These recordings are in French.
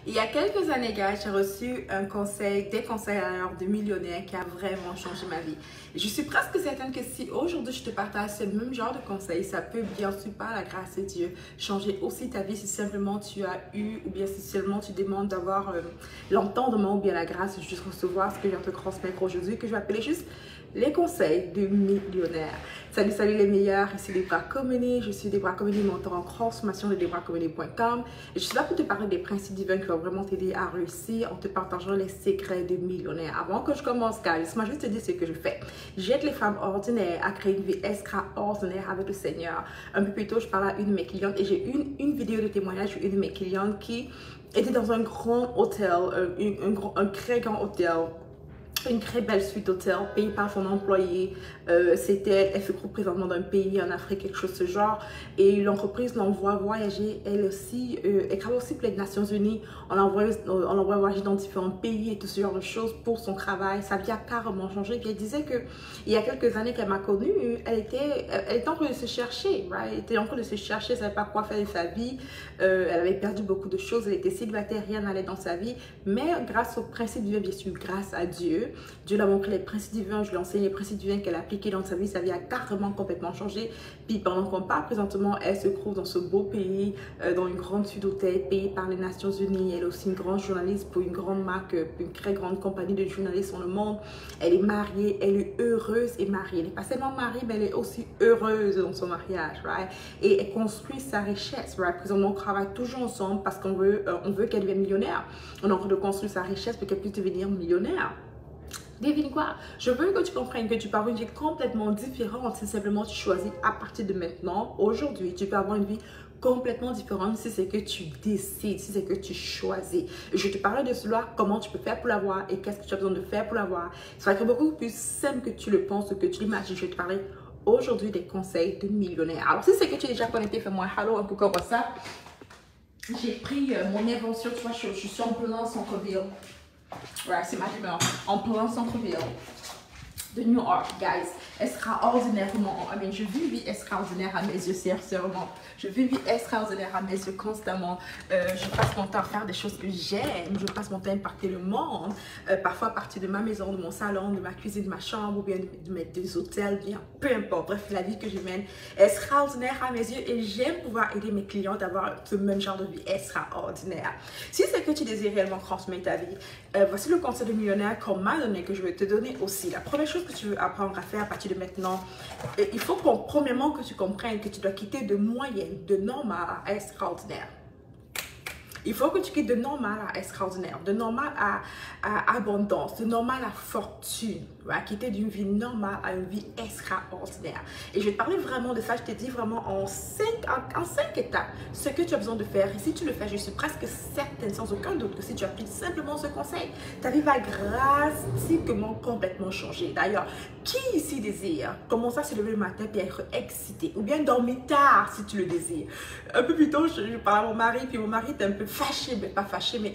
Il y a quelques années, gars, j'ai reçu des conseils alors de millionnaires qui a vraiment changé ma vie. Je suis presque certaine que si aujourd'hui je te partage ce même genre de conseils, ça peut bien sûr par la grâce de Dieu changer aussi ta vie si simplement tu as eu ou bien si seulement tu demandes d'avoir l'entendement ou bien la grâce de juste recevoir ce que je viens te transmettre aujourd'hui, que je vais appeler juste les conseils de millionnaires. Salut, salut les meilleurs, ici Debra Comedy. Je suis Debra Comedy, mentor en transformation de debracomedy.com. Et je suis là pour te parler des principes divins qui vont vraiment t'aider à réussir en te partageant les secrets de millionnaires. Avant que je commence, guys, laisse-moi juste te dire ce que je fais. J'aide les femmes ordinaires à créer une vie extraordinaire avec le Seigneur. Un peu plus tôt, je parlais à une de mes clientes et j'ai une vidéo de témoignage d'une de mes clientes qui était dans un grand hôtel, un très grand hôtel. Une très belle suite d'hôtel payée par son employé. Elle se trouve présentement dans un pays en Afrique, quelque chose de ce genre. Et l'entreprise l'envoie voyager, elle aussi. Elle travaille aussi pour les Nations Unies. On l'envoie voyager dans différents pays et tout ce genre de choses pour son travail. Sa vie a carrément changé. Puis elle disait que il y a quelques années qu'elle m'a connue, elle était en train de se chercher. Right? Elle était en train de se chercher, elle ne savait pas quoi faire de sa vie. Elle avait perdu beaucoup de choses. Elle était célibataire, rien n'allait dans sa vie. Mais grâce au principe divin, bien sûr, grâce à Dieu, Dieu l'a montré les principes divins, je lui ai enseigné les principes divins qu'elle a appliqués dans sa vie a carrément complètement changé. Puis pendant qu'on parle présentement, elle se trouve dans ce beau pays, dans une grande suite d'hôtels payée par les Nations Unies. Elle est aussi une grande journaliste pour une grande marque, une très grande compagnie de journalistes dans le monde. Elle est mariée, elle est heureuse et mariée. Elle n'est pas seulement mariée, mais elle est aussi heureuse dans son mariage, right? Et elle construit sa richesse, right? Présentement, on travaille toujours ensemble parce qu'on veut, qu'elle devienne millionnaire. On est en train de construire sa richesse pour qu'elle puisse devenir millionnaire. Devine quoi? Je veux que tu comprennes que tu peux avoir une vie complètement différente si simplement tu choisis à partir de maintenant, aujourd'hui, tu peux avoir une vie complètement différente si c'est que tu décides, si c'est que tu choisis. Je te parle de cela, comment tu peux faire pour l'avoir et qu'est-ce que tu as besoin de faire pour l'avoir. Ça va être beaucoup plus simple que tu le penses ou que tu l'imagines. Je vais te parler aujourd'hui des conseils de millionnaires. Alors si c'est que tu es déjà connecté, fais-moi hello, un coucou WhatsApp. J'ai pris mon invention, tu vois, je suis en plein centre-ville. Ouais, c'est ma humeur. En plein centre-ville de New York, guys. Extraordinairement. Je vis une vie extraordinaire à mes yeux, sincèrement. Je vis une vie extraordinaire à mes yeux constamment. Je passe mon temps à faire des choses que j'aime. Je passe mon temps à impacter le monde. Parfois à partir de ma maison, de mon salon, de ma cuisine, de ma chambre, ou bien des hôtels, bien peu importe. Bref, la vie que je mène est extraordinaire à mes yeux et j'aime pouvoir aider mes clients à avoir ce même genre de vie extraordinaire. Si c'est que tu désires réellement transmettre ta vie, voici le conseil de millionnaire qu'on m'a donné, que je vais te donner aussi. La première chose que tu veux apprendre à faire à partir de maintenant, il faut premièrement que tu comprennes que tu dois quitter de moyenne, de normal à extraordinaire. Il faut que tu quittes de normal à extraordinaire, de normal à abondance, de normal à fortune. À quitter d'une vie normale à une vie extraordinaire. Et je vais te parler vraiment de ça. Je te dis vraiment en cinq étapes ce que tu as besoin de faire. Et si tu le fais, je suis presque certaine, sans aucun doute, que si tu appliques simplement ce conseil, ta vie va drastiquement complètement changer. D'ailleurs, qui ici désire commencer à se lever le matin et être excité ou bien dormir tard si tu le désires? Un peu plus tôt, je parlais à mon mari, puis mon mari était un peu fâché, mais pas fâché, mais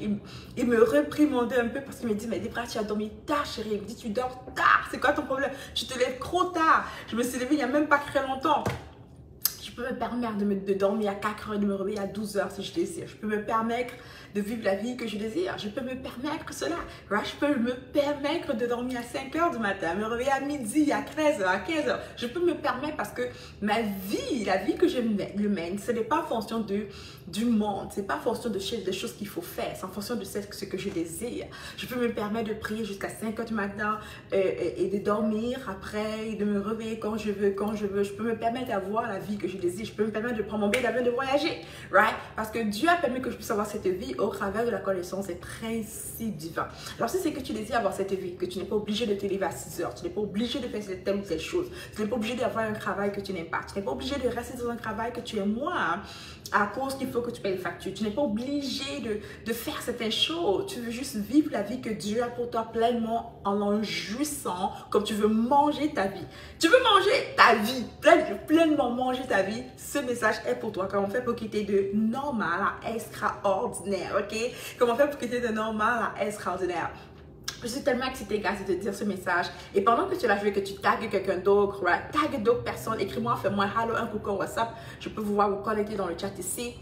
il me réprimandait un peu parce qu'il me dit, mais Debra, tu as dormi tard, chérie. Il me dit, tu dors tard, c'est quoi ton problème? Tu te lèves trop tard. Je me suis levée il n'y a même pas très longtemps. Je peux me permettre de dormir à 4 heures et de me réveiller à 12 heures si je désire. Je peux me permettre de vivre la vie que je désire. Je peux me permettre cela. Je peux me permettre de dormir à 5 heures du matin, me réveiller à midi, à 13 heures, à 15 heures. Je peux me permettre parce que ma vie, la vie que je mène, ce n'est pas en fonction du monde. Ce n'est pas en fonction des choses qu'il faut faire. C'est en fonction de ce que je désire. Je peux me permettre de prier jusqu'à 5 heures du matin et de dormir après, et de me réveiller quand je veux, quand je veux. Je peux me permettre d'avoir la vie que je désire. Je peux me permettre de prendre mon billet d'avion, de voyager. Right? Parce que Dieu a permis que je puisse avoir cette vie au travers de la connaissance des principes divins. Alors si c'est que tu désires avoir cette vie, que tu n'es pas obligé de te lever à 6 heures, tu n'es pas obligé de faire telle ou telle chose, tu n'es pas obligé d'avoir un travail que tu n'aimes pas, tu n'es pas obligé de rester dans un travail que tu aimes moins à cause qu'il faut que tu payes les factures, tu n'es pas obligé de faire certaines choses, tu veux juste vivre la vie que Dieu a pour toi pleinement en jouissant comme tu veux manger ta vie. Tu veux manger ta vie, pleinement manger ta vie, ce message est pour toi. Comment on fait pour quitter de normal à extraordinaire, ok? Comment on fait pour quitter de normal à extraordinaire? Je suis tellement excitée, gars, de te dire ce message. Et pendant que tu l'as joué, que tu tagues quelqu'un d'autre, tag d'autres personnes, écris-moi, fais-moi hello, un coucou en WhatsApp. Je peux vous voir vous connecter dans le chat ici.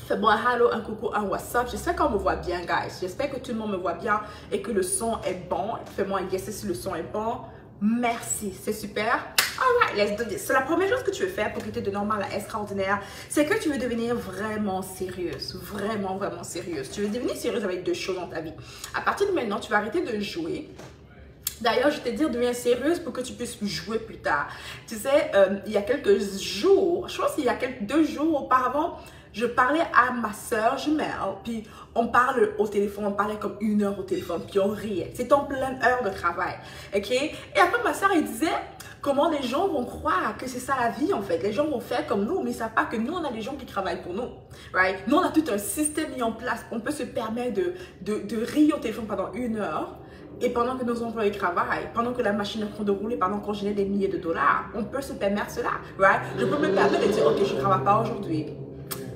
Fais-moi un hello, un coucou, un WhatsApp. J'espère qu'on me voit bien, guys. J'espère que tout le monde me voit bien et que le son est bon. Fais-moi un guess si le son est bon. Merci, c'est super. Alright, let's do this. C'est la première chose que tu veux faire pour quitter de normal à extraordinaire, c'est que tu veux devenir vraiment sérieuse. Vraiment, vraiment sérieuse. Tu veux devenir sérieuse avec deux choses dans ta vie. À partir de maintenant, tu vas arrêter de jouer. D'ailleurs, je te dis, deviens sérieuse pour que tu puisses jouer plus tard. Tu sais, il y a quelques jours, je pense qu'il y a 2 jours auparavant, je parlais à ma soeur jumelle, puis on parle au téléphone, on parlait comme 1 heure au téléphone, puis on riait. C'était en pleine heure de travail, ok? Et après, ma soeur, elle disait comment les gens vont croire que c'est ça la vie, en fait. Les gens vont faire comme nous, mais ils ne savent pas que nous, on a des gens qui travaillent pour nous, right? Nous, on a tout un système mis en place. On peut se permettre de rire au téléphone pendant 1 heure, et pendant que nos employés travaillent, pendant que la machine est en train de rouler, pendant qu'on génère des milliers de dollars, on peut se permettre cela, right? Je peux me permettre de dire, ok, je ne travaille pas aujourd'hui.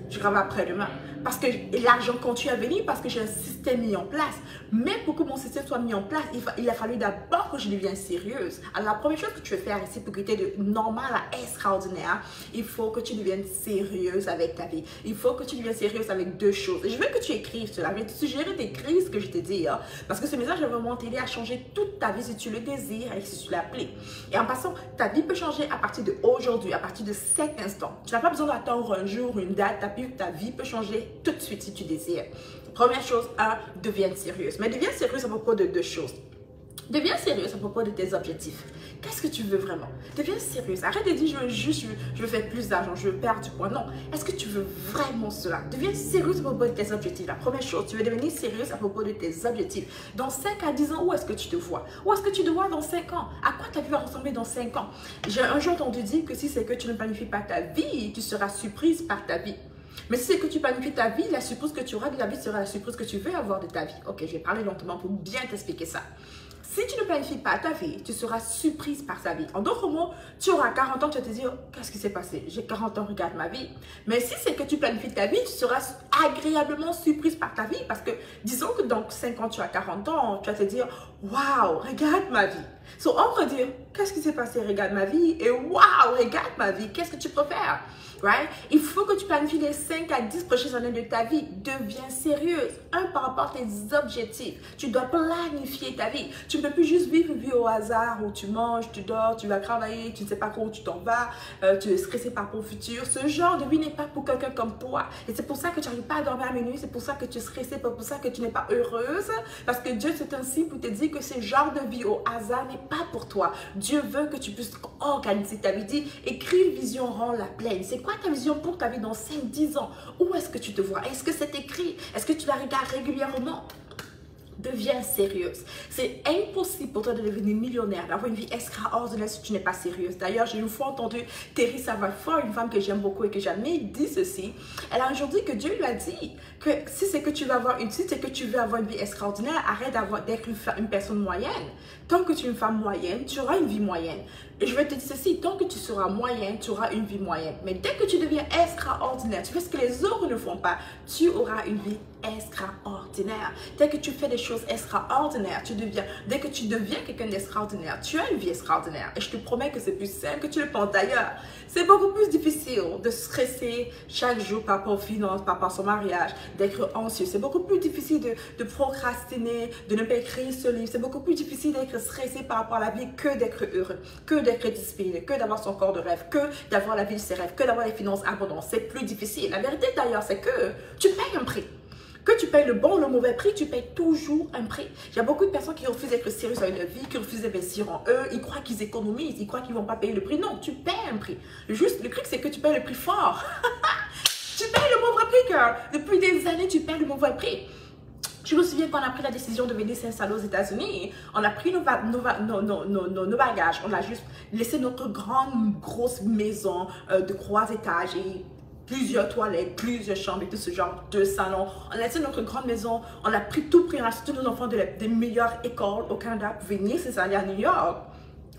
Je travaille après-demain. Parce que l'argent continue à venir parce que j'ai un système mis en place. Mais pour que mon système soit mis en place, il a fallu d'abord que je devienne sérieuse. Alors, la première chose que tu veux faire ici pour quitter de normal à extraordinaire, il faut que tu deviennes sérieuse avec ta vie. Il faut que tu deviennes sérieuse avec 2 choses. Et je veux que tu écrives cela. Je vais te suggérer d'écrire ce que je te dis. Hein, parce que ce message va vraiment t'aider à changer toute ta vie si tu le désires et si tu l'appliques. Et en passant, ta vie peut changer à partir d'aujourd'hui, à partir de cet instant. Tu n'as pas besoin d'attendre un jour, une date. Ta vie peut changer tout de suite si tu désires. Première chose, deviens sérieuse. Mais deviens sérieuse à propos de 2 choses. Deviens sérieuse à propos de tes objectifs. Qu'est-ce que tu veux vraiment? Deviens sérieuse. Arrête de dire je veux faire plus d'argent, je veux perdre du poids. Non. Est-ce que tu veux vraiment cela? Deviens sérieuse à propos de tes objectifs. La première chose, tu veux devenir sérieuse à propos de tes objectifs. Dans 5 à 10 ans, où est-ce que tu te vois? Où est-ce que tu te vois dans 5 ans? À quoi ta vie va ressembler dans 5 ans? J'ai un jour entendu dire que si c'est que tu ne planifies pas ta vie, tu seras surprise par ta vie. Mais si c'est que tu planifies ta vie, la surprise que tu auras de la vie sera la surprise que tu veux avoir de ta vie. Ok, je vais parler lentement pour bien t'expliquer ça. Si tu ne planifies pas ta vie, tu seras surprise par sa vie. En d'autres mots, tu auras 40 ans, tu vas te dire, qu'est-ce qui s'est passé? J'ai 40 ans, regarde ma vie. Mais si c'est que tu planifies ta vie, tu seras agréablement surprise par ta vie. Parce que disons que dans 5 ans, tu as 40 ans, tu vas te dire, waouh, regarde ma vie. So, on va dire, qu'est-ce qui s'est passé? Regarde ma vie. Et waouh, regarde ma vie. Qu'est-ce que tu préfères? Right? Il faut que tu planifies les 5 à 10 prochaines années de ta vie. Deviens sérieuse. Par rapport à tes objectifs. Tu dois planifier ta vie. Tu ne peux plus juste vivre une vie au hasard où tu manges, tu dors, tu vas travailler, tu ne sais pas où tu t'en vas, tu es stressé par ton futur. Ce genre de vie n'est pas pour quelqu'un comme toi. Et c'est pour ça que tu n'arrives pas à dormir à minuit. C'est pour ça que tu es stressée. C'est pour ça que tu n'es pas heureuse. Parce que Dieu, c'est ainsi pour te dire que ce genre de vie au hasard n'est pas pour toi. Dieu veut que tu puisses organiser ta vie. Dis, écris une vision, rends-la pleine. C'est quoi ta vision pour ta vie dans 5-10 ans? Où est-ce que tu te vois? Est-ce que c'est écrit? Est-ce que tu la regardes régulièrement? Deviens sérieuse. C'est impossible pour toi de devenir millionnaire, d'avoir une vie extraordinaire si tu n'es pas sérieuse. D'ailleurs, j'ai une fois entendu Terry Savafort, une femme que j'aime beaucoup et que j'admire, dit ceci. Elle a un jour dit que Dieu lui a dit que si c'est que tu veux avoir une vie extraordinaire, arrête d'être une personne moyenne. Tant que tu es une femme moyenne, tu auras une vie moyenne. Et je vais te dire ceci, tant que tu seras moyenne, tu auras une vie moyenne. Mais dès que tu deviens extraordinaire, tu fais ce que les autres ne font pas, tu auras une vie extraordinaire. Dès que tu fais des choses extraordinaires, dès que tu deviens quelqu'un d'extraordinaire, tu as une vie extraordinaire. Et je te promets que c'est plus simple que tu le penses. D'ailleurs, c'est beaucoup plus difficile de stresser chaque jour par rapport aux finances, par rapport à son mariage, d'être anxieux. C'est beaucoup plus difficile de procrastiner, de ne pas écrire ce livre. C'est beaucoup plus difficile d'être stressé par rapport à la vie que d'être heureux, que d'être discipliné, que d'avoir son corps de rêve, que d'avoir la vie de ses rêves, que d'avoir les finances abondantes. C'est plus difficile. La vérité d'ailleurs, c'est que tu payes un prix. Que tu payes le bon ou le mauvais prix, tu payes toujours un prix. Il y a beaucoup de personnes qui refusent d'être sérieuses dans leur vie, qui refusent d'investir en eux. Ils croient qu'ils économisent, ils croient qu'ils ne vont pas payer le prix. Non, tu payes un prix. Juste, le truc, c'est que tu payes le prix fort. Tu payes le mauvais prix, car depuis des années, tu payes le mauvais prix. Je me souviens quand on a pris la décision de venir s'installer aux États-Unis, on a pris nos bagages, on a juste laissé notre grande, grosse maison de 3 étages et plusieurs toilettes, plusieurs chambres et tout ce genre de salons. On a laissé notre grande maison, on a pris tout pris, on a acheté nos enfants des meilleures écoles au Canada pour venir s'installer à New York.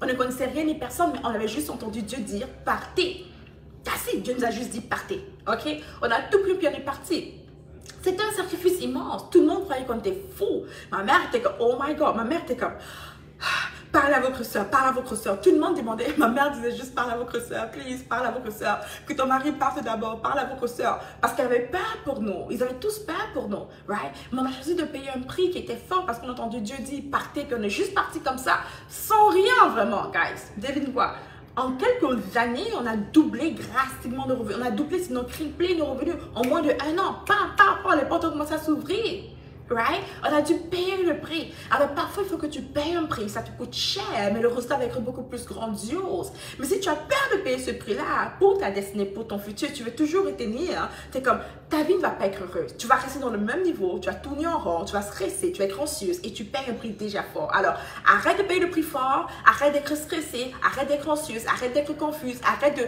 On ne connaissait rien ni personne, mais on avait juste entendu Dieu dire « partez ». Dieu nous a juste dit « partez ». Ok? On a tout pris puis on est parti. C'était un sacrifice immense. Tout le monde croyait qu'on était fou. Ma mère était comme, oh my God. Ma mère était comme, parlez à votre soeur, parlez à votre soeur. Tout le monde demandait, ma mère disait juste parle à votre soeur, please, parle à votre soeur. Que ton mari parte d'abord, parle à votre soeur. Parce qu'elle avait peur pour nous. Ils avaient tous peur pour nous, right? Mais on a choisi de payer un prix qui était fort parce qu'on a entendu Dieu dire partez, puis on est juste parti comme ça, sans rien vraiment, guys. Devine quoi? En quelques années, on a doublé drastiquement nos revenus. On a doublé, sinon triplé nos revenus en moins de 1 an. Les portes ont commencé à s'ouvrir. Right? On a dû payer le prix. Alors parfois, il faut que tu payes un prix. Ça te coûte cher, mais le résultat va être beaucoup plus grandiose. Mais si tu as peur de payer ce prix-là pour ta destinée, pour ton futur, tu veux toujours retenir. Tu es comme, ta vie ne va pas être heureuse. Tu vas rester dans le même niveau, tu vas tourner en rond, tu vas stresser, tu vas être anxieuse et tu payes un prix déjà fort. Alors, arrête de payer le prix fort, arrête d'être stressée, arrête d'être anxieuse, arrête d'être confuse, arrête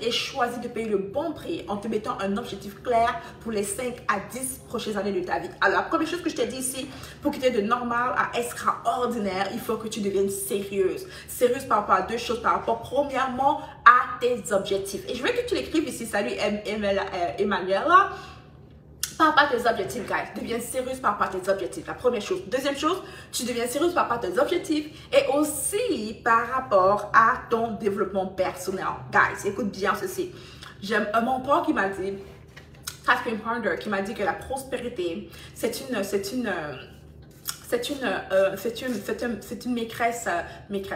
et choisis de payer le bon prix en te mettant un objectif clair pour les 5 à 10 prochaines années de ta vie. Alors, la première chose que je t'ai dit ici, pour quitter de normal à extraordinaire, il faut que tu deviennes sérieuse. Sérieuse par rapport à 2 choses. Par rapport, premièrement, à tes objectifs. Et je veux que tu l'écrives ici. Salut Emmanuela. Par rapport à tes objectifs, guys. Deviens sérieuse par rapport à tes objectifs. La première chose. Deuxième chose, tu deviens sérieuse par rapport à tes objectifs et aussi par rapport à ton développement personnel. Guys, écoute bien ceci. J'ai un mentor qui m'a dit, Catherine Parder, qui m'a dit que la prospérité, c'est une maîtresse,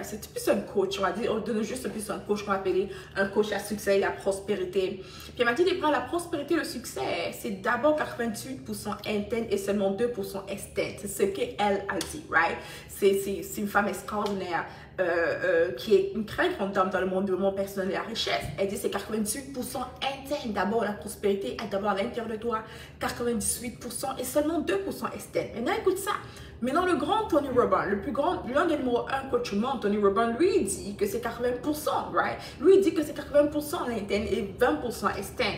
c'est plus un coach, on va dire, on donne juste plus un coach qu'on va appeler un coach à succès et la prospérité. Puis elle m'a dit, la prospérité, le succès, c'est d'abord 88% interne et seulement 2% externe. C'est ce qu'elle a dit, right? C'est une femme extraordinaire. Qui est une très grande dame dans le monde du développement personnel et la richesse. Elle dit c'est 98% interne. D'abord, la prospérité est d'abord à l'intérieur de toi. 98% et seulement 2% externe. Maintenant, écoute ça. Maintenant, le grand Tony Robbins, l'un des numéros 1 coach au monde, Tony Robbins, lui, il dit que c'est 80%, right? Lui, il dit que c'est 80% interne et 20% externe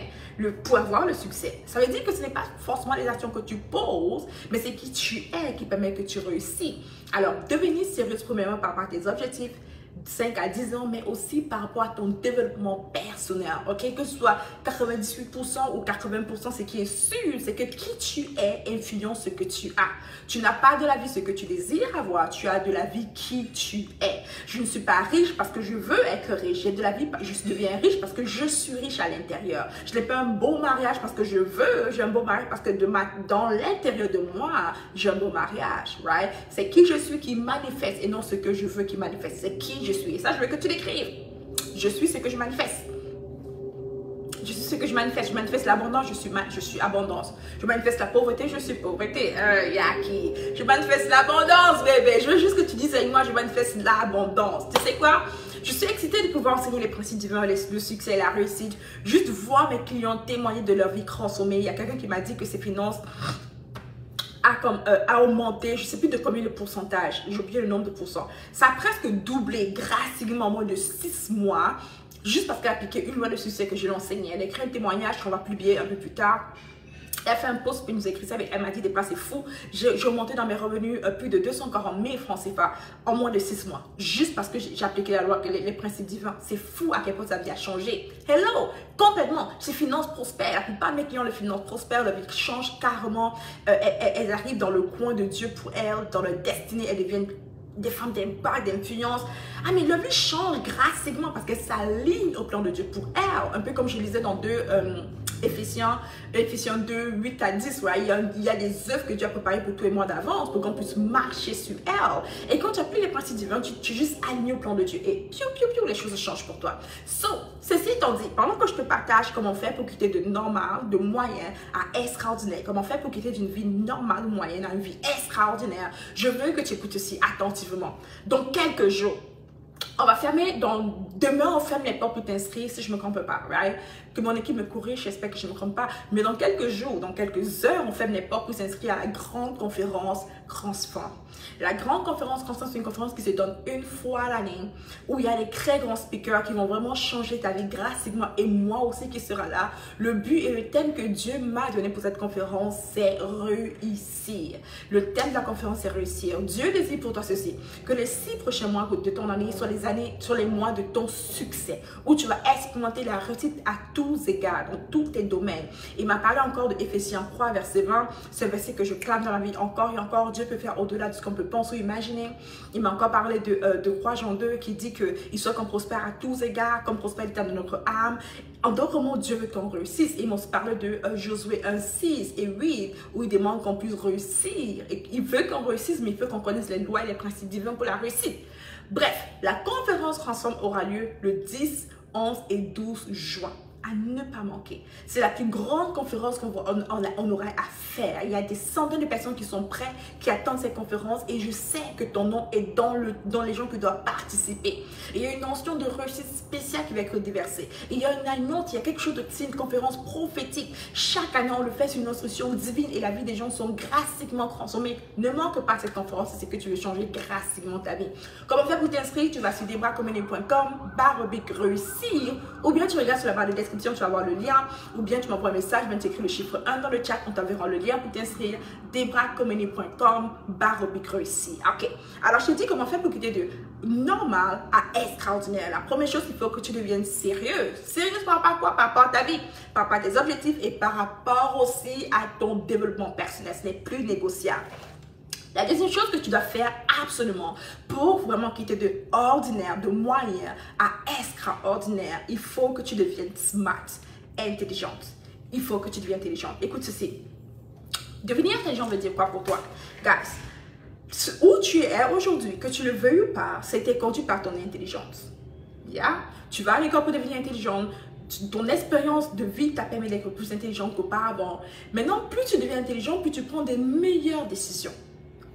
pour avoir le succès. Ça veut dire que ce n'est pas forcément les actions que tu poses, mais c'est qui tu es qui permet que tu réussis. Alors, devenir sérieuse premièrement par rapport à tes objectifs, 5 à 10 ans, mais aussi par rapport à ton développement personnel, ok? Que ce soit 98% ou 80%, ce qui est sûr, c'est que qui tu es influence ce que tu as. Tu n'as pas de la vie ce que tu désires avoir, tu as de la vie qui tu es. Je ne suis pas riche parce que je veux être riche, j'ai de la vie, je deviens riche parce que je suis riche à l'intérieur. Je n'ai pas un beau mariage parce que je veux, j'ai un beau mariage parce que dans l'intérieur de moi, j'ai un beau mariage, right? C'est qui je suis qui manifeste et non ce que je veux qui manifeste. C'est qui je suis. Et ça, je veux que tu l'écrives. Je suis ce que je manifeste. Je suis ce que je manifeste. Je manifeste l'abondance, je suis abondance. Je manifeste la pauvreté, je suis pauvreté. Yaki. Je manifeste l'abondance, bébé. Je veux juste que tu dises avec moi, je manifeste l'abondance. Tu sais quoi? Je suis excitée de pouvoir enseigner les principes divins, le succès et la réussite. Juste voir mes clients témoigner de leur vie transformée. Il y a quelqu'un qui m'a dit que ses finances a augmenté, je ne sais plus de combien de pourcentage, j'ai oublié le nombre de pourcents. Ça a presque doublé drastiquement en moins de 6 mois, juste parce qu'elle a appliqué une loi de succès que je l'ai enseignée. Elle a écrit un témoignage qu'on va publier un peu plus tard. Elle a fait un post, puis nous a écrit ça, elle m'a dit, c'est fou, j'ai augmenté dans mes revenus plus de 240 000 francs CFA en moins de 6 mois, juste parce que j'ai appliqué la loi, les principes divins. C'est fou à quel point sa vie a changé. Hello, complètement. Ses finances prospèrent. La plupart de mes clients, les finances prospèrent, leur vie change carrément. Elles arrivent dans le coin de Dieu pour elles, dans leur destinée, elles deviennent des femmes d'impact, d'influence. Ah, mais leur vie change drastiquement parce qu'elles s'alignent au plan de Dieu pour elles. Un peu comme je lisais dans Éphésiens 2, 8 à 10, right? Il y a des œuvres que Dieu a préparées pour toi et moi d'avance pour qu'on puisse marcher sur elles. Et quand tu appliques les principes divins, tu es juste aligné au plan de Dieu et les choses changent pour toi. So, ceci étant dit, pendant que je te partage comment faire pour quitter de normal, de moyen à extraordinaire, comment faire pour quitter d'une vie normale ou moyenne à une vie extraordinaire, je veux que tu écoutes ceci attentivement. Dans quelques jours, on va fermer, demain on ferme les portes pour t'inscrire si je ne me trompe pas, right? Que mon équipe me corrige, j'espère que je ne me trompe pas. Mais dans quelques jours, dans quelques heures, on ferme les portes pour s'inscrire à la grande conférence Transform. La grande conférence Transform, c'est une conférence qui se donne une fois à l'année, où il y a des très grands speakers qui vont vraiment changer ta vie drastiquement et moi aussi qui sera là. Le but et le thème que Dieu m'a donné pour cette conférence, c'est réussir. Le thème de la conférence, c'est réussir. Dieu désire pour toi ceci, que les 6 prochains mois de ton année soient les les années, sur les mois de ton succès, où tu vas expérimenter la réussite à tous égards, dans tous tes domaines. Il m'a parlé encore de Éphésiens 3, verset 20, ce verset que je clame dans la vie encore et encore. Dieu peut faire au-delà de ce qu'on peut penser ou imaginer. Il m'a encore parlé de 3 Jean 2 qui dit qu'il soit qu'on prospère à tous égards, comme prospère l'état de notre âme. En d'autres mots, Dieu veut qu'on réussisse. Il m'a aussi parlé de Josué 1, 6 et 8, où il demande qu'on puisse réussir. Et il veut qu'on réussisse, mais il veut qu'on connaisse les lois et les principes divins pour la réussite. Bref, la conférence Transforme aura lieu le 10, 11 et 12 juin. À ne pas manquer. C'est la plus grande conférence qu'on aurait à faire. Il y a des centaines de personnes qui sont prêtes, qui attendent cette conférence et je sais que ton nom est dans les gens qui doivent participer. Et il y a une notion de réussite spéciale qui va être déversée. Et il y a une annonce, il y a quelque chose de c'est une conférence prophétique. Chaque année, on le fait sur une instruction divine et la vie des gens sont drastiquement transformées. Ne manque pas cette conférence si c'est que tu veux changer drastiquement ta vie. Comment faire pour t'inscrire? Tu vas sur debracommene.com/réussir ou bien tu regardes sur la barre de description. Tu vas voir le lien, ou bien tu m'envoies un message, tu écris le chiffre 1 dans le chat, on t'enverra le lien pour t'inscrire, debracommene.com/réussir. Ok, alors je te dis comment faire pour quitter de normal à extraordinaire. La première chose, il faut que tu deviennes sérieuse. Sérieuse par rapport à quoi? Par rapport à ta vie, par rapport à tes objectifs et par rapport aussi à ton développement personnel. Ce n'est plus négociable. La deuxième chose que tu dois faire absolument pour vraiment quitter de ordinaire, de moyen à extraordinaire, il faut que tu deviennes smart, intelligente. Il faut que tu deviennes intelligente. Écoute ceci. Devenir intelligent veut dire quoi pour toi? Guys, où tu es aujourd'hui, que tu le veuilles ou pas, c'était conduit par ton intelligence. Yeah? Tu vas à l'école pour devenir intelligente. Ton expérience de vie t'a permis d'être plus intelligente qu'auparavant. Maintenant, plus tu deviens intelligent, plus tu prends des meilleures décisions.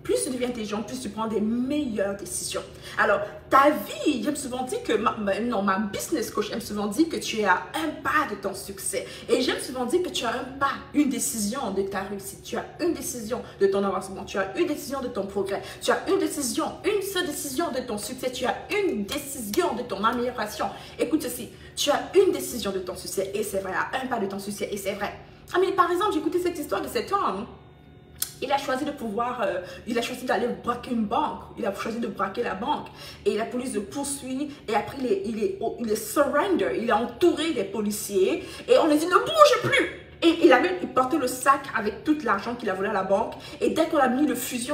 Plus tu deviens intelligent, plus tu prends des meilleures décisions. Alors, ta vie, j'aime souvent dire que, ma business coach aime souvent dire que tu es à un pas de ton succès. Et j'aime souvent dire que tu as un pas, une décision de ta réussite. Tu as une décision de ton avancement. Tu as une décision de ton progrès. Tu as une décision, une seule décision de ton succès. Tu as une décision de ton amélioration. Écoute ceci, tu as une décision de ton succès et c'est vrai, à un pas de ton succès et c'est vrai. Ah mais par exemple, j'ai écouté cette histoire de cet homme. Il a choisi de il a choisi d'aller braquer une banque. Il a choisi de braquer la banque. Et la police le poursuit. Et après, il est surrender. Il est entouré des policiers. Et on lui dit, ne bouge plus. Et il portait le sac avec tout l'argent qu'il a volé à la banque. Et dès qu'on a mis le fusil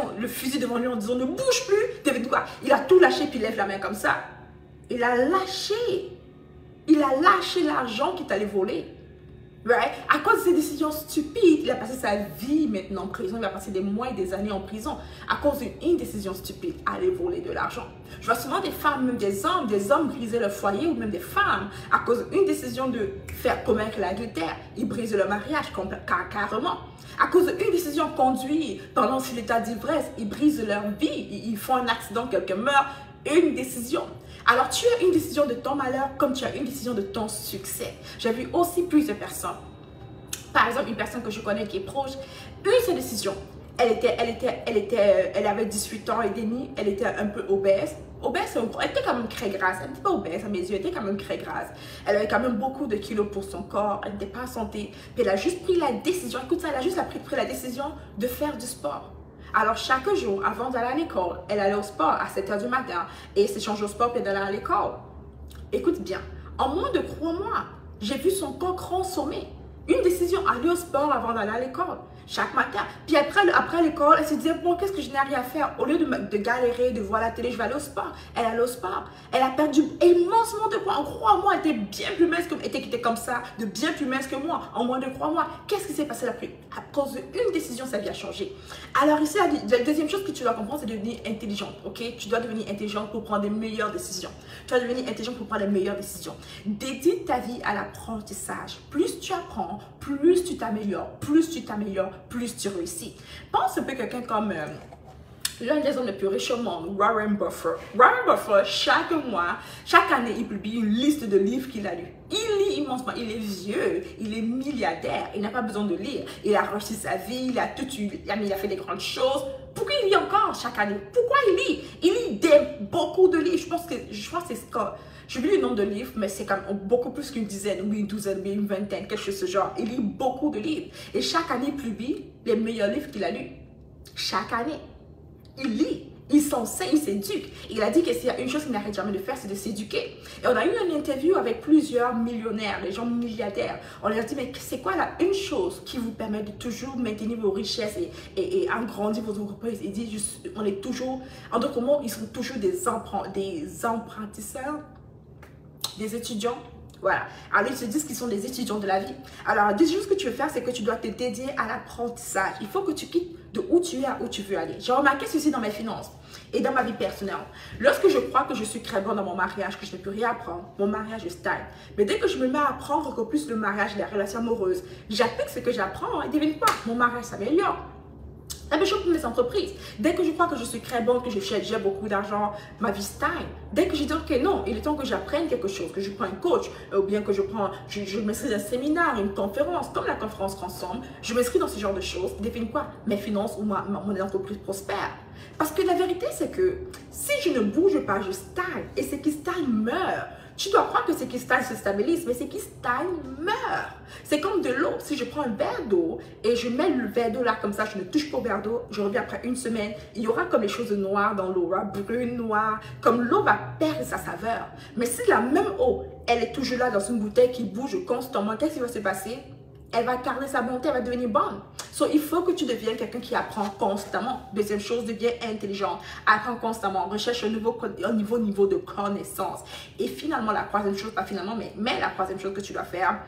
devant lui en disant, ne bouge plus, devine quoi? Il a tout lâché puis il lève la main comme ça. Il a lâché. Il a lâché l'argent qu'il allait voler. Right? À cause de ces décisions stupides, il a passé sa vie maintenant en prison. Il va passer des mois et des années en prison à cause d'une décision stupide, aller voler de l'argent. Je vois souvent des femmes, même des hommes briser leur foyer ou même des femmes à cause d'une décision de faire commettre l'adultère. Ils brisent leur mariage carrément. À cause d'une décision conduite pendant l'état d'ivresse, ils brisent leur vie. Ils font un accident, quelqu'un meurt. Une décision. Alors, tu as une décision de ton malheur comme tu as une décision de ton succès. J'ai vu aussi plusieurs personnes. Par exemple, une personne que je connais qui est proche, une seule décision. Elle avait 18 ans et demi, elle était un peu obèse. Obèse, elle était quand même très grasse. Elle n'était pas obèse à mes yeux, elle était quand même très grasse. Elle avait quand même beaucoup de kilos pour son corps, elle n'était pas en santé. Puis elle a juste pris la décision, écoute ça, elle a juste pris la décision de faire du sport. Alors, chaque jour, avant d'aller à l'école, elle allait au sport à 7 h du matin et elle s'est changée au sport puis elle allait à l'école. Écoute bien, en moins de 3 mois, j'ai vu son corps transformer. Une décision, aller au sport avant d'aller à l'école, chaque matin. Puis après l'école, elle se disait, bon, qu'est-ce que je n'ai rien à faire? Au lieu de galérer, de voir la télé, je vais aller au sport. Elle allait au sport. Elle a perdu immensément de poids. En 3 mois, elle était bien plus mince que moi. Elle était comme ça, de bien plus mince que moi. En moins de 3 mois. Qu'est-ce qui s'est passé après? À cause d'une décision, sa vie a changé. Alors ici, la deuxième chose que tu dois comprendre, c'est de devenir intelligente. Ok? Tu dois devenir intelligente pour prendre des meilleures décisions. Tu dois devenir intelligente pour prendre les meilleures décisions. Dédie ta vie à l'apprentissage. Plus tu apprends, plus tu t'améliores, plus tu réussis. Pense un peu quelqu'un comme l'un des hommes les plus riches au monde, Warren Buffett. Warren Buffett, chaque mois, chaque année, il publie une liste de livres qu'il a lus. Il lit immensement. Il est vieux, il est milliardaire, il n'a pas besoin de lire. Il a réussi sa vie, il a fait des grandes choses. Pourquoi il lit encore chaque année? Pourquoi il lit? Il lit beaucoup de livres. Je pense que c'est ce que... J'oublie le nombre de livres, mais c'est quand même beaucoup plus qu'une dizaine, ou une douzaine, ou une vingtaine, quelque chose de ce genre. Il lit beaucoup de livres. Et chaque année, il publie les meilleurs livres qu'il a lus. Chaque année. Il lit. Il s'enseigne, il s'éduque. Il a dit que s'il y a une chose qu'il n'arrête jamais de faire, c'est de s'éduquer. Et on a eu une interview avec plusieurs millionnaires, des gens milliardaires. On leur a dit, mais c'est quoi là une chose qui vous permet de toujours maintenir vos richesses et agrandir vos entreprises? Il dit, on est toujours, en d'autres mots, ils sont toujours des apprentissaires, des étudiants. Voilà. Alors, ils se disent qu'ils sont des étudiants de la vie. Alors, la deuxième chose que tu veux faire, c'est que tu dois te dédier à l'apprentissage. Il faut que tu quittes de où tu es à où tu veux aller. J'ai remarqué ceci dans mes finances et dans ma vie personnelle. Lorsque je crois que je suis très bonne dans mon mariage, que je n'ai plus rien à apprendre, mon mariage est stable. Mais dès que je me mets à apprendre encore plus le mariage, les relations amoureuses, j'applique ce que j'apprends et devine quoi? Mon mariage s'améliore. La même chose pour mes entreprises. Dès que je crois que je suis très bonne, que j'ai beaucoup d'argent, ma vie stagne. Dès que je dis, ok, non, il est temps que j'apprenne quelque chose, que je prends un coach, ou bien que je m'inscris dans un séminaire, une conférence, comme la conférence Ensemble, je m'inscris dans ce genre de choses, définit quoi? Mes finances ou mon entreprise prospère. Parce que la vérité, c'est que si je ne bouge pas, je stagne. Et ce qui stagne meurt. Tu dois croire que ce qui stagne se stabilise, mais ce qui stagne meurt. C'est comme de l'eau. Si je prends un verre d'eau et je mets le verre d'eau là comme ça, je ne touche pas au verre d'eau, je reviens après une semaine, il y aura comme les choses noires dans l'eau, brune, noire, comme l'eau va perdre sa saveur. Mais si la même eau, elle est toujours là dans une bouteille qui bouge constamment, qu'est-ce qui va se passer? Elle va garder sa bonté, elle va devenir bonne. So, il faut que tu deviennes quelqu'un qui apprend constamment. Deuxième chose, deviens intelligent. Apprends constamment. Recherche un niveau de connaissance. Et finalement, la troisième chose, pas finalement, mais la troisième chose que tu dois faire,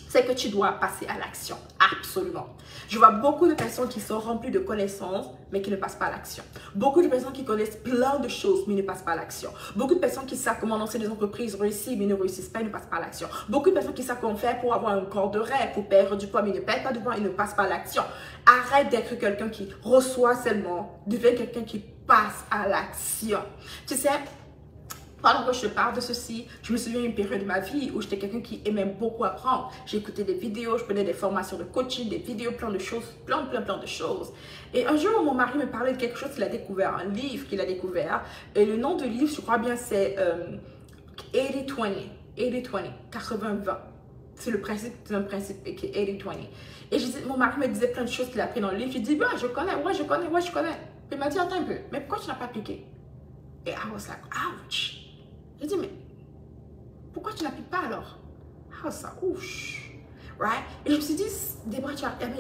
c'est que tu dois passer à l'action. Absolument. Je vois beaucoup de personnes qui sont remplies de connaissances, mais qui ne passent pas à l'action. Beaucoup de personnes qui connaissent plein de choses, mais ne passent pas à l'action. Beaucoup de personnes qui savent comment lancer des entreprises réussies, mais ne réussissent pas et ne passent pas à l'action. Beaucoup de personnes qui savent comment faire pour avoir un corps de rêve, pour perdre du poids, mais ne perdent pas du poids et ne passent pas à l'action. Arrête d'être quelqu'un qui reçoit seulement, deviens quelqu'un qui passe à l'action. Tu sais, pendant que je te parle de ceci, je me souviens d'une période de ma vie où j'étais quelqu'un qui aimait beaucoup apprendre. J'écoutais des vidéos, je prenais des formations de coaching, des vidéos, plein de choses, plein de choses. Et un jour, mon mari me parlait de quelque chose qu'il a découvert, un livre qu'il a découvert. Et le nom du livre, je crois bien, c'est 80-20, 80-20. C'est le principe, c'est un principe qui est 80-20. Et mon mari me disait plein de choses qu'il a appris dans le livre. Je dis, bah, je connais. Puis il m'a dit, attends un peu, mais pourquoi tu n'as pas appliqué? Et I was like, ouch. Je dis, mais pourquoi tu n'appliques pas alors? Ah, ça, ouf. Right? Et je me suis dit, Déborah,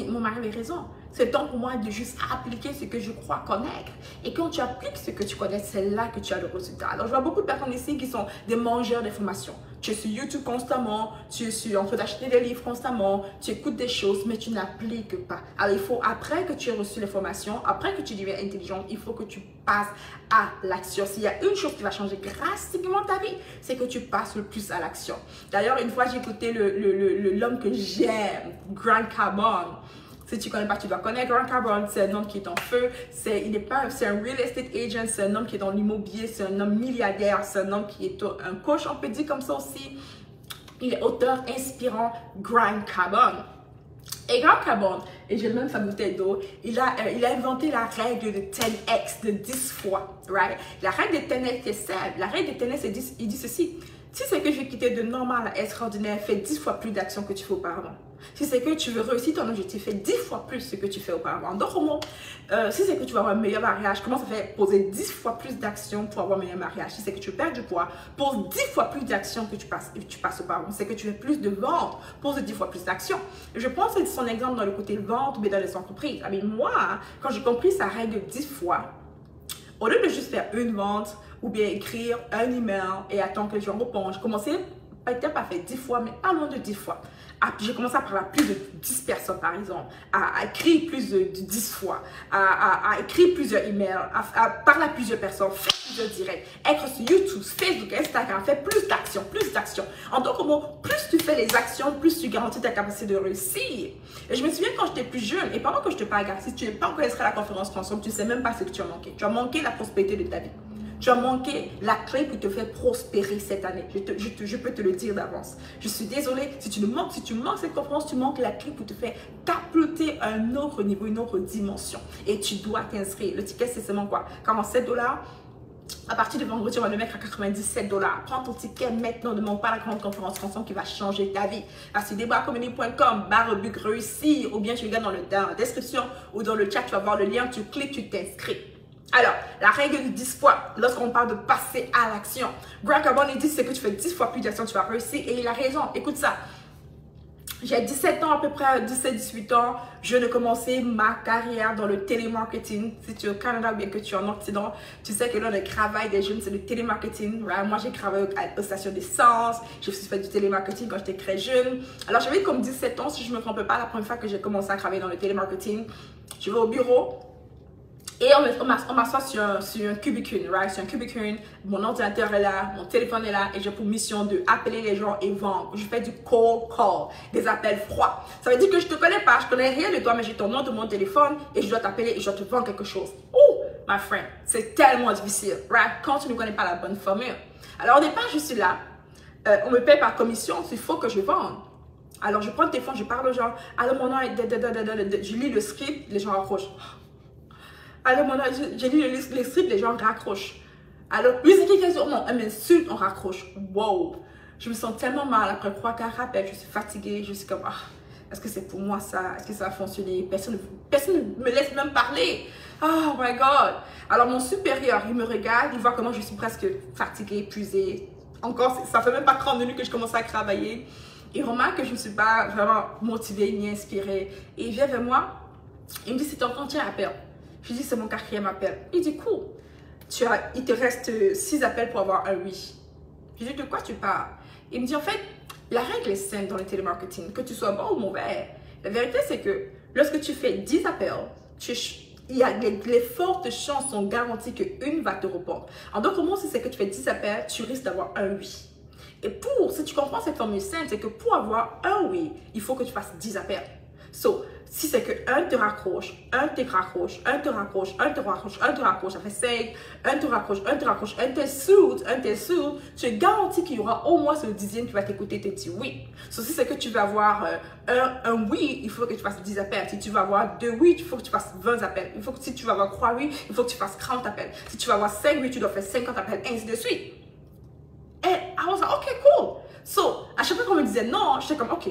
mon mari avait raison. C'est temps pour moi de juste appliquer ce que je crois connaître. Et quand tu appliques ce que tu connais, c'est là que tu as le résultat. Alors, je vois beaucoup de personnes ici qui sont des mangeurs d'informations. Tu es sur YouTube constamment, tu es en train d'acheter des livres constamment, tu écoutes des choses, mais tu n'appliques pas. Alors, il faut, après que tu aies reçu l'information, après que tu deviens intelligent, il faut que tu passes à l'action. S'il y a une chose qui va changer drastiquement ta vie, c'est que tu passes le plus à l'action. D'ailleurs, une fois, j'ai écouté l'homme que j'aime, Grant Cardone. Si tu ne connais pas, tu dois connaître Grant Cardone. C'est un homme qui est en feu. C'est un real estate agent. C'est un homme qui est dans l'immobilier. C'est un homme milliardaire. C'est un homme qui est un coach, on peut dire comme ça aussi. Il est auteur inspirant, Grant Cardone. Et Grant Cardone, et j'ai même sa bouteille d'eau, il a inventé la règle de 10x, de 10 fois. Right? La règle de 10x est simple. La règle de 10x, il dit ceci. Si c'est que je vais quitter de normal à extraordinaire, fais 10 fois plus d'actions que tu fais auparavant. Si c'est que tu veux réussir ton objectif, fais 10 fois plus ce que tu fais auparavant. Donc, au moins, si c'est que tu veux avoir un meilleur mariage, commence à faire poser 10 fois plus d'actions pour avoir un meilleur mariage. Si c'est que tu perds du poids, pose 10 fois plus d'actions que tu passes auparavant. Si c'est que tu fais plus de ventes, pose 10 fois plus d'actions. Je pense que c'est son exemple dans le côté vente, mais dans les entreprises. I mean, moi, quand j'ai compris sa règle de 10 fois, au lieu de juste faire une vente ou bien écrire un email et attendre que les gens répondent, j'ai commencé peut-être pas faire 10 fois, mais pas loin de 10 fois. J'ai commencé à parler à plus de 10 personnes, par exemple, à écrire plus de 10 fois, à écrire plusieurs emails, à parler à plusieurs personnes, faire plusieurs directs, être sur YouTube, Facebook, Instagram, faire plus d'actions, plus d'actions. En d'autres mots, plus tu fais les actions, plus tu garantis ta capacité de réussir. Et je me souviens quand j'étais plus jeune, et pendant que je te parle, si tu n'es pas encore inscrit à la conférence Ensemble, tu ne sais même pas ce que tu as manqué. Tu as manqué la prospérité de ta vie. Tu as manqué la clé pour te faire prospérer cette année. Je peux te le dire d'avance. Je suis désolée, si tu manques cette conférence, tu manques la clé pour te faire capoter un autre niveau, une autre dimension. Et tu dois t'inscrire. Le ticket, c'est seulement quoi? 47 $. À partir de vendredi, on va le mettre à 97 $. Prends ton ticket maintenant. Ne manque pas la grande conférence Ensemble qui va changer ta vie. C'est deborahcomedy.com/réussir ou bien tu regardes dans la description ou dans le chat, tu vas voir le lien, tu cliques, tu t'inscris. Alors, la règle de 10 fois, lorsqu'on parle de passer à l'action. Grant Cardone dit, c'est que tu fais 10 fois plus d'action, tu vas réussir. Et il a raison. Écoute ça. J'ai 17 ans à peu près, 17-18 ans, je viens de commencer ma carrière dans le télémarketing. Si tu es au Canada ou bien que tu es en Occident, tu sais que là, le travail des jeunes, c'est le télémarketing. Right? Moi, j'ai travaillé aux stations d'essence, j'ai fait du télémarketing quand j'étais très jeune. Alors, j'avais comme 17 ans, si je ne me trompe pas, la première fois que j'ai commencé à travailler dans le télémarketing. Je vais au bureau. Et on m'assoit sur un cubicule, right? Sur un cubicule, mon ordinateur est là, mon téléphone est là et j'ai pour mission de appeler les gens et vendre. Je fais du cold call, des appels froids. Ça veut dire que je ne te connais pas, je ne connais rien de toi, mais j'ai ton nom de mon téléphone et je dois t'appeler et je dois te vendre quelque chose. Oh, my friend, c'est tellement difficile, right? Quand tu ne connais pas la bonne formule. Alors au départ, je suis là, on me paye par commission, il faut que je vende. Alors je prends le téléphone, je parle aux gens, alors mon nom est, je lis le script, les gens raccrochent. Alors, j'ai lu les scripts, les gens raccrochent. Alors, oui, c'est quelque chose, on m'insulte, on raccroche. Wow! Je me sens tellement mal après 3-4 rappels, je suis fatiguée, je suis comme, ah, est-ce que c'est pour moi ça? Est-ce que ça va fonctionner? Personne ne me laisse même parler. Oh my God! Alors, mon supérieur, il me regarde, il voit comment je suis presque fatiguée, épuisée. Encore, ça fait même pas 30 minutes que je commence à travailler. Il remarque que je ne suis pas vraiment motivée ni inspirée. Et il vient vers moi, il me dit, c'est ton quatrième appel. Je lui dis, c'est mon 4e appel. Il dit, cool. Il te reste 6 appels pour avoir un oui. Je lui dis, de quoi tu parles? Il me dit, en fait, la règle est simple dans le télémarketing, que tu sois bon ou mauvais. La vérité, c'est que lorsque tu fais 10 appels, il y a les fortes chances sont garanties qu'une va te répondre. En d'autres mots, si c'est que tu fais 10 appels, tu risques d'avoir un oui. Et si tu comprends cette formule simple, c'est que pour avoir un oui, il faut que tu fasses 10 appels. So, si c'est que un te raccroche, un te raccroche, un te raccroche, un te raccroche, un te raccroche, ça fait 5, un te raccroche, un te raccroche, un t'insulte, tu es garanti qu'il y aura au moins ce 10e qui va t'écouter et te dire oui. So, si c'est que tu veux avoir un oui, il faut que tu fasses 10 appels. Si tu veux avoir 2 oui, il faut que tu fasses 20 appels. Si tu veux avoir 3 oui, il faut que tu fasses 30 appels. Si tu veux avoir 5 oui, tu dois faire 50 appels, ainsi de suite. Et I was like, ok, cool. So, à chaque fois qu'on me disait non, j'étais comme, ok,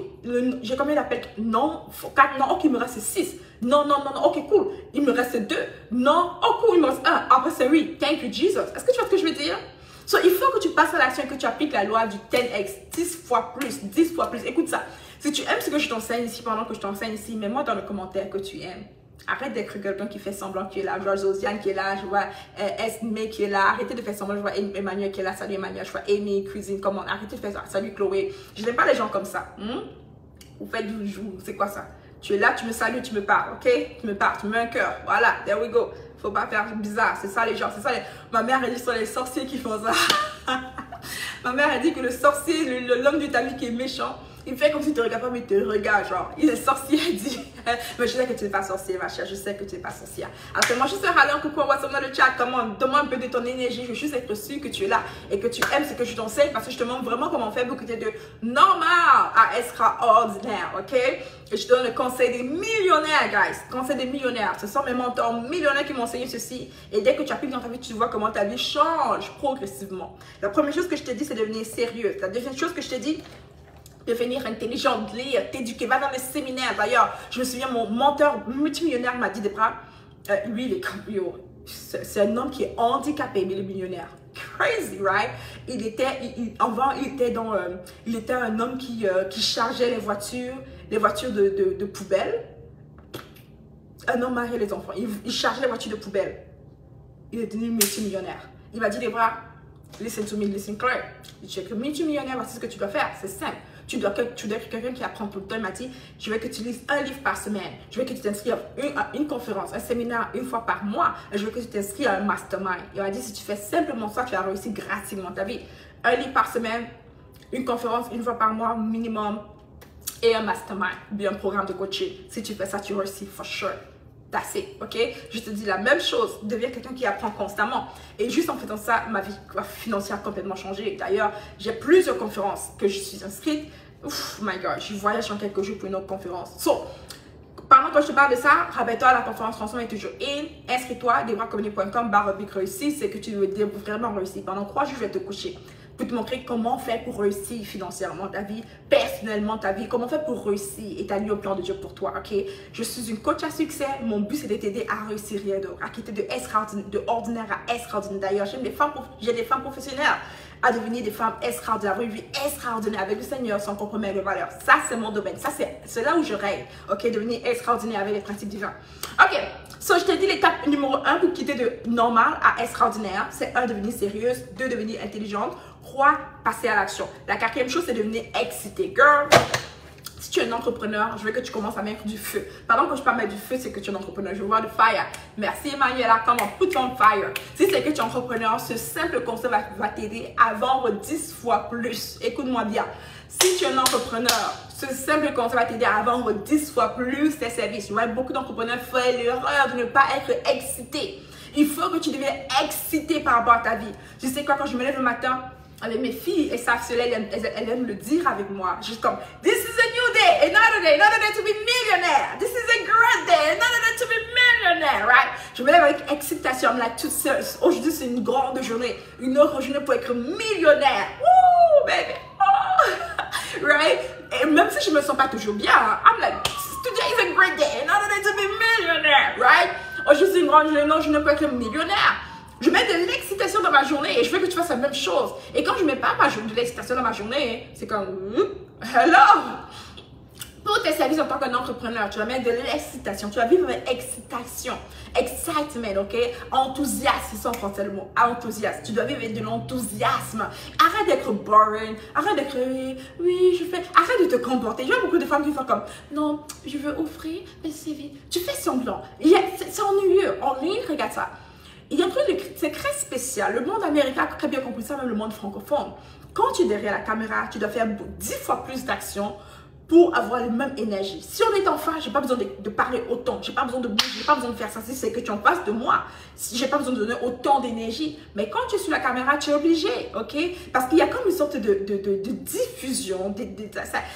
j'ai combien d'appels? Non, 4, non, ok, il me reste 6. Non, ok, cool. Il me reste 2. Non, oh, cool, il me reste 1. Après, c'est oui, thank you, Jesus. Est-ce que tu vois ce que je veux dire? So, il faut que tu passes à l'action et que tu appliques la loi du 10x, 10 fois plus, 10 fois plus. Écoute ça. Si tu aimes ce que je t'enseigne ici pendant que je t'enseigne ici, mets-moi dans le commentaire que tu aimes. Arrête d'être quelqu'un qui fait semblant qui est là. Je vois Josiane qui est là, je vois Esme qui est là. Arrêtez de faire semblant, je vois Emmanuel qui est là. Salut Emmanuel, je vois Amy, cuisine, comment. Arrêtez de faire ça. Salut Chloé. Je n'aime pas les gens comme ça. Vous faites du jour, c'est quoi ça? Tu es là, tu me salues, tu me parles, ok? Tu me parles, tu me mets un cœur. Voilà, there we go. Faut pas faire bizarre, c'est ça les gens, c'est ça. Ma mère elle dit sur les sorciers qui font ça. Ma mère elle dit que le sorcier, l'homme de ta vie qui est méchant, il fait comme si tu ne regardes pas, mais il te regarde, genre, il est sorcier, il dit, mais je sais que tu n'es pas sorcier, ma chère, je sais que tu n'es pas sorcière. Alors, moi, je suis râler un coucou, on va dans le chat, comment, donne-moi un peu de ton énergie, je veux juste être sûr que tu es là et que tu aimes ce que je t'enseigne parce que je te montre vraiment comment faire pour que tu aies de normal à extraordinaire, ok? Et je te donne le conseil des millionnaires, guys, conseil des millionnaires. Ce sont mes mentors millionnaires qui m'ont enseigné ceci et dès que tu appliques dans ta vie, tu vois comment ta vie change progressivement. La première chose que je te dis, c'est de devenir sérieux. La deuxième chose que je te dis, devenir intelligent, lire, t'éduquer, va dans les séminaires. D'ailleurs, je me souviens, mon mentor multimillionnaire m'a dit des bras, lui, il est comme, c'est un homme qui est handicapé, mais il est millionnaire. Crazy, right? Il était un homme qui chargeait les voitures de poubelle. Un homme marié les enfants. Il chargeait les voitures de poubelle. Il est devenu multimillionnaire. Il m'a dit des bras, listen to me, listen clear. Tu es multimillionnaire, voici ce que tu dois faire. C'est simple. Tu dois être quelqu'un qui apprend tout le temps. Il m'a dit, je veux que tu lises un livre par semaine. Je veux que tu t'inscrives à une conférence, un séminaire une fois par mois. Et je veux que tu t'inscrives à un mastermind. Il m'a dit, si tu fais simplement ça, tu vas réussir gratuitement ta vie. Un livre par semaine, une conférence une fois par mois minimum et un mastermind, bien un programme de coaching. Si tu fais ça, tu réussis for sure. That's it, ok? Je te dis la même chose, deviens quelqu'un qui apprend constamment. Et juste en faisant ça, ma vie financière a complètement changé. D'ailleurs, j'ai plusieurs conférences que je suis inscrite. Ouf, my God, je voyage en quelques jours pour une autre conférence. So, pendant que je te parle de ça, rappelle-toi, la conférence Transforme est toujours in. Inscris-toi, debracompagnie.com/réussir. C'est que tu veux vraiment réussir. Pendant 3 jours, je vais te coucher. pour te montrer comment faire pour réussir financièrement ta vie, personnellement ta vie, comment faire pour réussir, établir le plan de Dieu pour toi, ok? Je suis une coach à succès, mon but c'est de t'aider à réussir rien d'autre, à quitter de ordinaire à extraordinaire. D'ailleurs, j'ai des femmes professionnelles à devenir des femmes extraordinaires, avoir une vie extraordinaire avec le Seigneur sans compromettre les valeurs. Ça, c'est mon domaine. Ça, c'est là où je règne. Ok, devenir extraordinaire avec les principes divins. Ok, so je t'ai dit l'étape numéro 1 pour quitter de normal à extraordinaire. C'est 1, devenir sérieuse. 2, devenir intelligente. 3, passer à l'action. La 4e chose, c'est devenir excitée. Girl, si tu es un entrepreneur, je veux que tu commences à mettre du feu. Pardon, quand je parle de mettre du feu, c'est que tu es un entrepreneur. Je veux voir du fire. Merci Emmanuela, comment put on fire. Si c'est que tu es entrepreneur, ce simple conseil va t'aider à vendre 10 fois plus. Écoute-moi bien. Si tu es un entrepreneur, ce simple conseil va t'aider à vendre 10 fois plus tes services. Tu vois, beaucoup d'entrepreneurs font l'erreur de ne pas être excités. Il faut que tu deviennes excité par rapport à ta vie. Tu sais quoi, quand je me lève le matin, avec mes filles, elles savent cela, elles aiment le dire avec moi. Juste comme, this is a new day, another day to be millionaire. This is a great day, another day to be millionaire, right? Je me lève avec excitation, I'm like toute seule. Aujourd'hui, c'est une grande journée, une autre journée pour être millionnaire. Woo, baby, oh. Right? Et même si je me sens pas toujours bien, I'm like, today is a great day, another day to be millionaire, right? Aujourd'hui, c'est une grande journée, non, je ne peux être millionnaire. Je mets de l'excitation dans ma journée et je veux que tu fasses la même chose. Et quand je ne mets pas de l'excitation dans ma journée, c'est comme, hello! Pour tes services en tant qu'entrepreneur, tu vas mettre de l'excitation. Tu vas vivre avec excitation. Excitement, ok? Enthousiasme, c'est ça en français le mot. Enthousiasme. Tu dois vivre avec de l'enthousiasme. Arrête d'être boring. Arrête d'être, oui, je fais. Arrête de te comporter. Je vois beaucoup de femmes qui font comme, non, je veux offrir, mais c'est vite. Tu fais semblant. C'est ennuyeux. En ligne, regarde ça. Il y a un truc, c'est très spécial. Le monde américain a très bien compris ça, même le monde francophone. Quand tu es derrière la caméra, tu dois faire 10 fois plus d'actions pour avoir la même énergie. Si on est en face, je n'ai pas besoin de parler autant. Je n'ai pas besoin de bouger, je n'ai pas besoin de faire ça. Si c'est que tu en passes de moi, je n'ai pas besoin de donner autant d'énergie. Mais quand tu es sur la caméra, tu es obligé, ok? Parce qu'il y a comme une sorte de diffusion.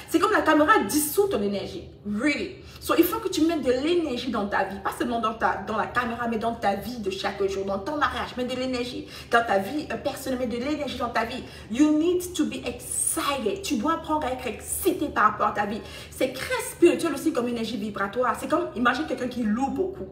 C'est comme la caméra dissout ton énergie. Really. So, il faut que tu mettes de l'énergie dans ta vie. Pas seulement dans la caméra, mais dans ta vie de chaque jour. Dans ton mariage, mets de l'énergie. Dans ta vie personnelle, mets de l'énergie dans ta vie. You need to be excited. Tu dois apprendre à être excité par rapport à ta vie. C'est très spirituel aussi comme énergie vibratoire. C'est comme, imagine quelqu'un qui loue beaucoup.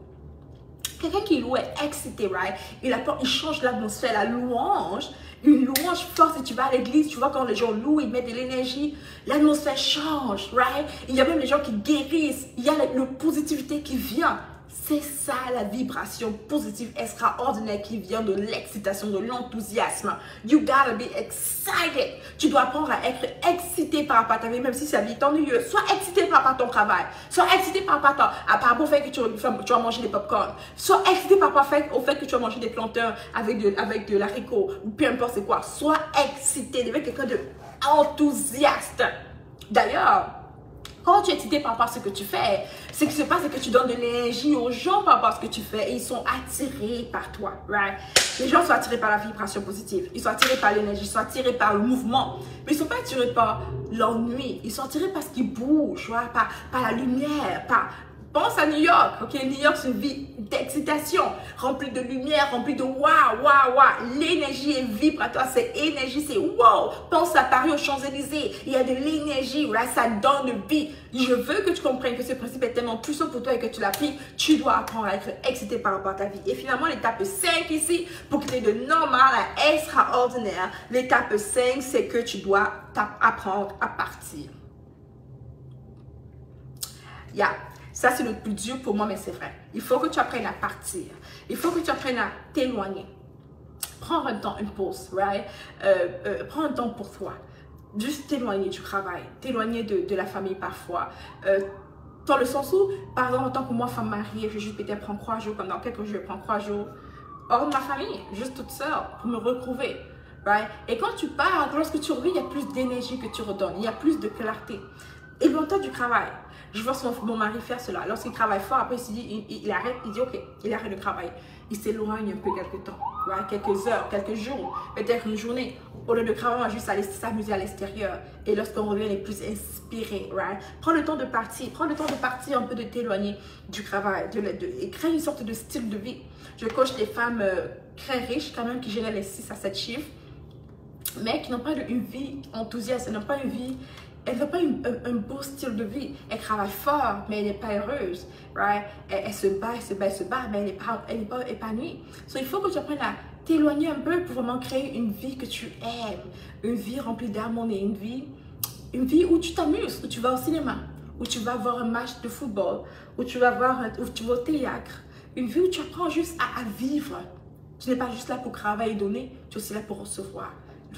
Quelqu'un qui loue est excité, right? Il change l'atmosphère, la louange. Une louange forte, si tu vas à l'église, tu vois quand les gens louent, ils mettent de l'énergie, l'atmosphère change, right? Il y a même les gens qui guérissent, il y a la positivité qui vient. C'est ça la vibration positive extraordinaire qui vient de l'excitation, de l'enthousiasme. You gotta be excited. Tu dois apprendre à être excité par rapport à ta vie, même si sa vie est ennuyeuse. Sois excité par rapport à ton travail. Sois excité par rapport au fait que tu vas manger des popcorn. Sois excité par rapport au fait que tu vas manger des plantains avec de l'haricot ou peu importe c'est quoi. Sois excité, deviens quelqu'un d'enthousiaste. D'ailleurs, quand tu es excité par rapport à ce que tu fais, ce qui se passe, c'est que tu donnes de l'énergie aux gens par rapport à ce que tu fais et ils sont attirés par toi, right? Les gens sont attirés par la vibration positive, ils sont attirés par l'énergie, ils sont attirés par le mouvement, mais ils ne sont pas attirés par l'ennui, ils sont attirés par ce qui bouge, right? par la lumière, Pense à New York, ok? New York, c'est une vie d'excitation, remplie de lumière, remplie de waouh. L'énergie est vibratoire, c'est énergie, c'est wow. Pense à Paris, aux Champs-Élysées, il y a de l'énergie, right? Ça donne vie. Je veux que tu comprennes que ce principe est tellement puissant pour toi et que tu l'appliques. Tu dois apprendre à être excité par rapport à ta vie. Et finalement, l'étape 5 ici, pour quitter de normal à extraordinaire, l'étape 5, c'est que tu dois apprendre à partir. Ça, c'est le plus dur pour moi, mais c'est vrai. Il faut que tu apprennes à partir. Il faut que tu apprennes à t'éloigner. Prends un temps, une pause, right? Prends un temps pour toi. Juste t'éloigner du travail, t'éloigner de la famille parfois. Dans le sens où, par exemple, en tant que moi, femme mariée, je vais juste peut-être prendre 3 jours, comme dans quelques jours, je vais prendre 3 jours hors de ma famille, juste toute seule, pour me retrouver. Right? Et quand tu pars, lorsque tu reviens, il y a plus d'énergie que tu redonnes, il y a plus de clarté. Éloigne-toi du travail. Je vois mon mari faire cela. Lorsqu'il travaille fort, après il arrête, il dit ok, il arrête de travailler. Il s'éloigne un peu quelques temps, right? Quelques heures, quelques jours, peut-être une journée. Au lieu de travailler, on va juste aller s'amuser à l'extérieur. Et lorsqu'on revient, on est plus inspiré, right? Prends le temps de partir, un peu de t'éloigner du travail, et crée une sorte de style de vie. Je coach des femmes très riches quand même qui génèrent les 6 à 7 chiffres. mais qui n'ont pas une vie enthousiaste, elles n'ont pas une vie, elle ne veut pas un beau style de vie. Elle travaille fort, mais elle n'est pas heureuse, right? Elle se bat, mais elle n'est pas épanouie. So, il faut que tu apprennes à t'éloigner un peu pour vraiment créer une vie que tu aimes, une vie remplie d'harmonie, une vie où tu t'amuses, où tu vas au cinéma, où tu vas voir un match de football, où tu vas au théâtre. Une vie où tu apprends juste à vivre. Tu n'es pas juste là pour travailler et donner, tu es aussi là pour recevoir.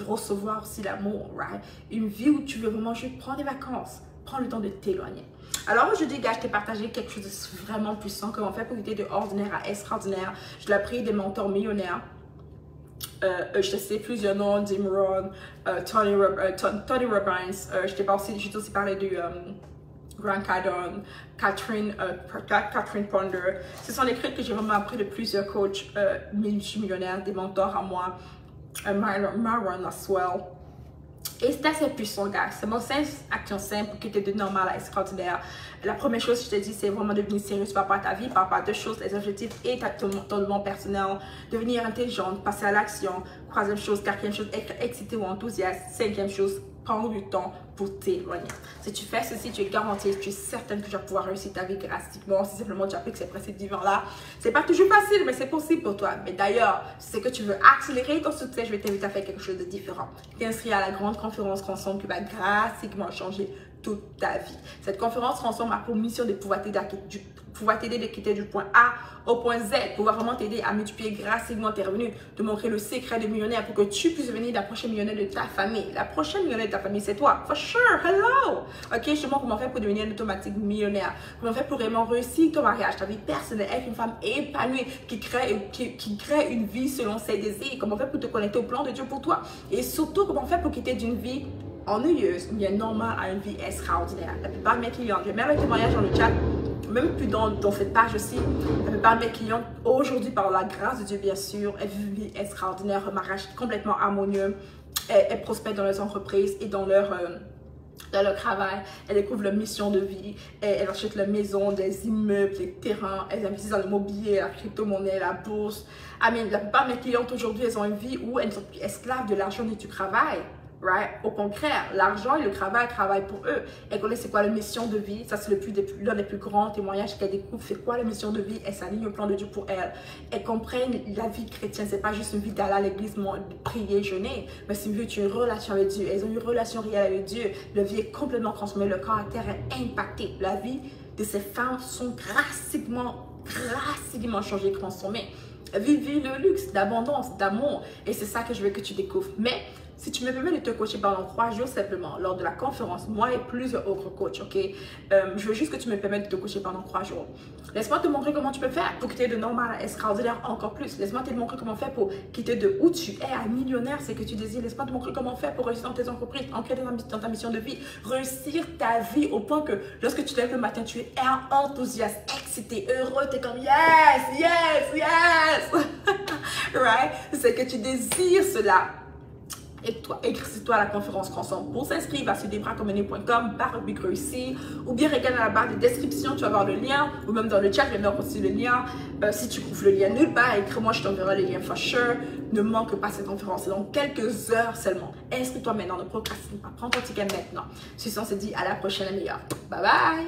Recevoir aussi l'amour, right? Une vie où tu veux vraiment juste prendre des vacances, prendre le temps de t'éloigner. Alors aujourd'hui, gars, je t'ai partagé quelque chose de vraiment puissant, comment faire pour quitter de ordinaire à extraordinaire. Je l'ai appris des mentors millionnaires. Je te sais plusieurs noms, Jim Rohn, Tony Robbins. Je t'ai aussi parlé de Grant Cardone, Catherine Ponder. Ce sont les trucs que j'ai vraiment appris de plusieurs coachs multimillionnaires, des mentors à moi, Myron Aswell. Et c'est assez puissant, gars. C'est mon 5 actions simples pour quitter de normal à extraordinaire. La première chose que je te dis, c'est vraiment devenir sérieux par rapport à ta vie, par rapport à deux choses, les objectifs et ton développement personnel. Devenir intelligente, passer à l'action. Troisième chose, quatrième chose, être excité ou enthousiaste. Cinquième chose, prendre du temps pour t'éloigner. Si tu fais ceci, tu es garanti, tu es certaine que tu vas pouvoir réussir ta vie drastiquement. Si simplement tu appliques ces principes divins-là, c'est pas toujours facile, mais c'est possible pour toi. Mais d'ailleurs, si c'est que tu veux accélérer ton succès, je vais t'inviter à faire quelque chose de différent. T'inscrire à la grande conférence Transforme qui va drastiquement changer toute ta vie. Cette conférence Transforme a pour mission de pouvoir t'aider de quitter du point A au point Z, pouvoir vraiment t'aider à multiplier drastiquement tes revenus, te montrer le secret de millionnaire pour que tu puisses devenir la prochaine millionnaire de ta famille. La prochaine millionnaire de ta famille, c'est toi. For sure, hello! Ok, je te montre comment faire pour devenir un automatique millionnaire. Comment faire pour vraiment réussir ton mariage, ta vie personnelle, être une femme épanouie qui crée une vie selon ses désirs. Comment faire pour te connecter au plan de Dieu pour toi. Et surtout, comment faire pour quitter d'une vie ennuyeuse, bien normale, à une vie extraordinaire. La plupart de mes clients, je mets mes témoignages dans le chat, même plus dans cette page aussi, la plupart de mes clients, aujourd'hui, par la grâce de Dieu, bien sûr, elles vivent une vie extraordinaire, un mariage complètement harmonieux, elles prospèrent dans leurs entreprises et dans leur travail, elles découvrent leur mission de vie, elles achètent leur maison, des immeubles, des terrains, elles investissent dans l'immobilier, la crypto-monnaie, la bourse. La plupart de mes clientes aujourd'hui, elles ont une vie où elles ne sont plus esclaves de l'argent ni du travail. Right? Au contraire, l'argent et le travail travaillent pour eux. Elles connaissent c'est quoi la mission de vie. Ça, c'est l'un des plus grands témoignages qu'elles découvrent. C'est quoi la mission de vie? Elles s'alignent au plan de Dieu pour elles. Elles comprennent la vie chrétienne. C'est pas juste une vie d'aller à l'église, prier, jeûner. Mais c'est une vie où tu as une relation avec Dieu. Elles ont une relation réelle avec Dieu. Leur vie est complètement transformée. Leur caractère est impacté. La vie de ces femmes sont drastiquement changées, transformées. Elles vivent le luxe, d'abondance, d'amour. Et c'est ça que je veux que tu découvres. Mais si tu me permets de te coacher pendant 3 jours simplement, lors de la conférence, moi et plusieurs autres coachs, ok? Je veux juste que tu me permettes de te coacher pendant 3 jours. Laisse-moi te montrer comment tu peux faire pour quitter de normal à extraordinaire encore plus. Laisse-moi te montrer comment faire pour quitter de où tu es à millionnaire, c'est que tu désires. Laisse-moi te montrer comment faire pour réussir dans tes entreprises, ancrer dans ta mission de vie, réussir ta vie au point que lorsque tu te lèves le matin, tu es enthousiaste, excité, heureux, tu es comme yes, yes, yes! Right? C'est que tu désires cela. Et toi, écris-toi à la conférence Transforme. Pour s'inscrire, va sur debracommene.com/réussir ou bien regarde dans la barre de description, tu vas voir le lien ou même dans le chat, je vais mettre aussi le lien. Si tu trouves le lien nulle part, écris-moi, je t'enverrai le lien for sure. Ne manque pas cette conférence, c'est dans quelques heures seulement. Inscris-toi maintenant, ne procrastine pas, prends ton ticket maintenant. Sur ce, on se dit à la prochaine, la meilleure. Bye bye!